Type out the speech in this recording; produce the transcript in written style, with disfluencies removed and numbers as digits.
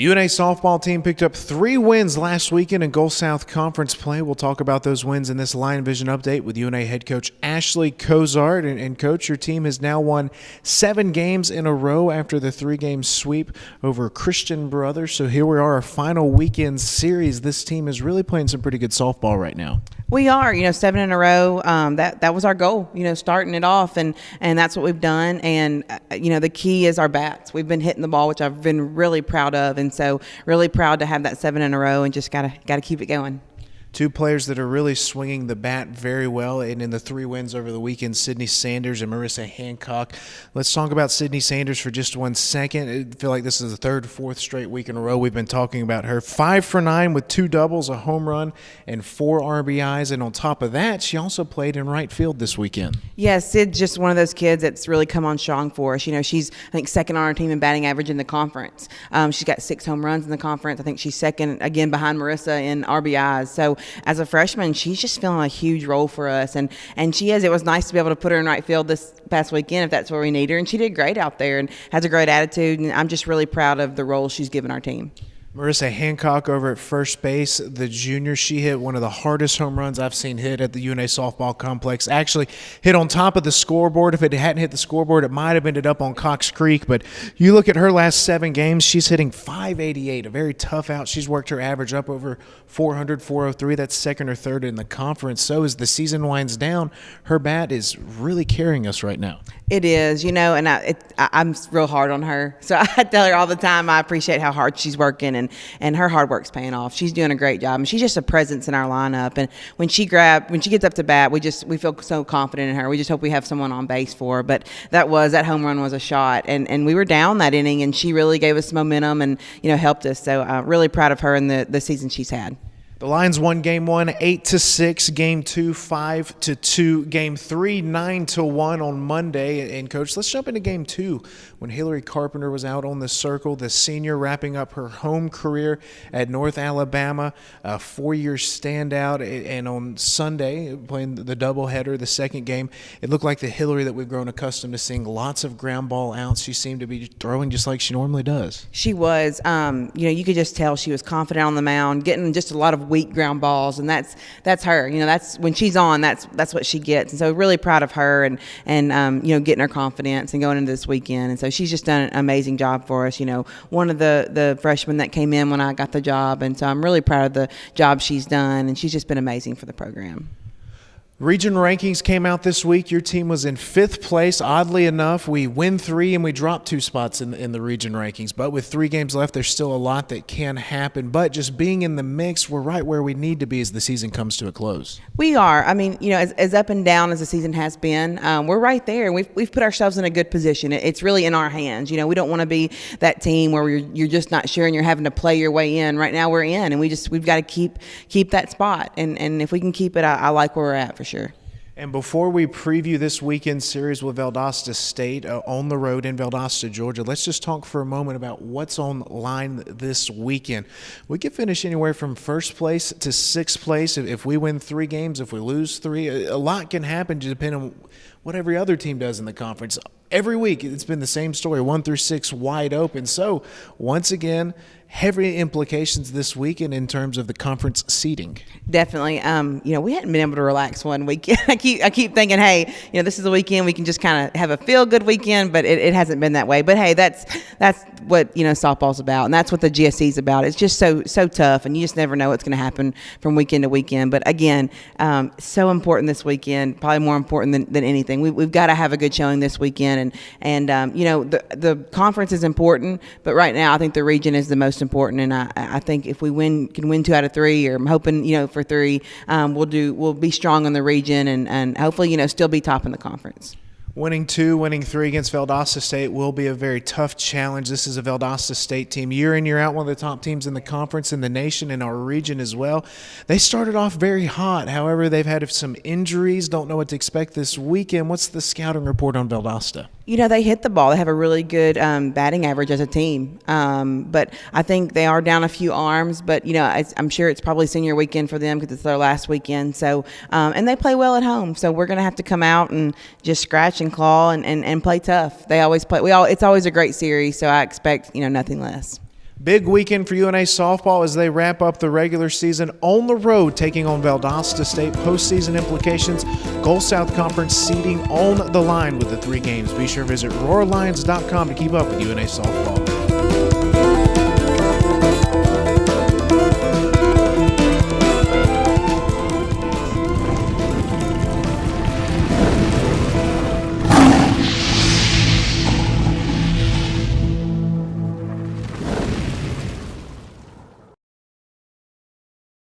The UNA softball team picked up 3 wins last weekend in Gulf South Conference play. We'll talk about those wins in this Lion Vision update with UNA head coach Ashley Cozart. And Coach, your team has now won 7 games in a row after the 3-game sweep over Christian Brothers. So here we are, our final weekend series. This team is really playing some pretty good softball right now. We are, 7 in a row. That was our goal, starting it off, and that's what we've done. And the key is our bats. We've been hitting the ball, which I've been really proud of, and so really proud to have that 7 in a row, and just gotta keep it going. 2 players that are really swinging the bat very well, and in the 3 wins over the weekend, Sydney Sanders and Marissa Hancock. Let's talk about Sydney Sanders for just 1 second. I feel like this is the 3rd, 4th straight week in a row we've been talking about her. 5 for 9 with 2 doubles, a home run, and 4 RBIs. And on top of that, she also played in right field this weekend. Yeah, Sid's just one of those kids that's really come on strong for us. She's, I think, 2nd on our team in batting average in the conference. She's got 6 home runs in the conference. I think she's 2nd, again, behind Marissa in RBIs. So as a freshman, she's just filling a huge role for us, and she is. It was nice to be able to put her in right field this past weekend if that's where we need her, and she did great out there and has a great attitude, and I'm just really proud of the role she's given our team. Marissa Hancock over at first base, the junior, she hit one of the hardest home runs I've seen hit at the UNA softball complex. Actually hit on top of the scoreboard. If it hadn't hit the scoreboard, it might have ended up on Cox Creek. But you look at her last 7 games, she's hitting .588, a very tough out. She's worked her average up over 400, 403. That's 2nd or 3rd in the conference. So as the season winds down, her bat is really carrying us right now. It is, and I'm real hard on her. So I tell her all the time I appreciate how hard she's working, and her hard work's paying off. She's doing a great job, and she's just a presence in our lineup. And when she gets up to bat, we feel so confident in her. We just hope we have someone on base for her. But that home run was a shot, and we were down that inning, and she really gave us momentum and helped us. So really proud of her and the season she's had. The Lions won Game 1 8-6, Game 2 5-2, Game 3 9-1 on Monday. And Coach, let's jump into Game 2 when Hillary Carpenter was out on the circle, the senior wrapping up her home career at North Alabama, a 4-year standout. And on Sunday, playing the doubleheader, the 2nd game, it looked like the Hillary that we've grown accustomed to seeing. Lots of ground ball outs. She seemed to be throwing just like she normally does. She was. You could just tell she was confident on the mound, getting just a lot of weak ground balls, and that's her. That's when she's on. That's what she gets. And so really proud of her and getting her confidence and going into this weekend. And so she's just done an amazing job for us. One of the freshmen that came in when I got the job, and so I'm really proud of the job she's done, and she's just been amazing for the program. Region rankings came out this week. Your team was in 5th place. Oddly enough, we win 3 and we drop 2 spots in the region rankings. But with 3 games left, there's still a lot that can happen. But just being in the mix, we're right where we need to be as the season comes to a close. We are. I mean, as up and down as the season has been, we're right there. And we've put ourselves in a good position. It's really in our hands. We don't want to be that team where you're just not sure and you're having to play your way in. Right now we're in, and we've got to keep that spot. And if we can keep it, I like where we're at for sure. And before we preview this weekend series with Valdosta State on the road in Valdosta, Georgia, let's just talk for a moment about what's on the line this weekend. We could finish anywhere from 1st place to 6th place if we win 3 games, if we lose 3. A lot can happen depending on what every other team does in the conference. Every week it's been the same story, 1 through 6 wide open. So once again, heavy implications this weekend in terms of the conference seeding. Definitely. We hadn't been able to relax one weekend. I keep thinking, hey, this is a weekend we can just kind of have a feel-good weekend, but it hasn't been that way. But hey, that's what softball's about, and that's what the GSE is about. It's just so tough, and you just never know what's going to happen from weekend to weekend. But again, so important this weekend, probably more important than anything. We've got to have a good showing this weekend, and the conference is important, but right now I think the region is the most important, and I think if we can win 2 out of 3, or I'm hoping for 3, we'll be strong in the region and hopefully still be top in the conference. Winning 2, winning 3 against Valdosta State will be a very tough challenge. This is a Valdosta State team, year in, year out, one of the top teams in the conference, in the nation, in our region as well. They started off very hot. However, they've had some injuries. Don't know what to expect this weekend. What's the scouting report on Valdosta? They hit the ball. They have a really good batting average as a team. But I think they are down a few arms. But, I'm sure it's probably senior weekend for them because it's their last weekend. So, and they play well at home. So we're going to have to come out and just scratch and claw and play tough. They always play. It's always a great series. So I expect, nothing less. Big weekend for UNA softball as they wrap up the regular season on the road, taking on Valdosta State. Postseason implications, Gulf South Conference seeding on the line with the 3 games. Be sure to visit RoarLions.com to keep up with UNA softball.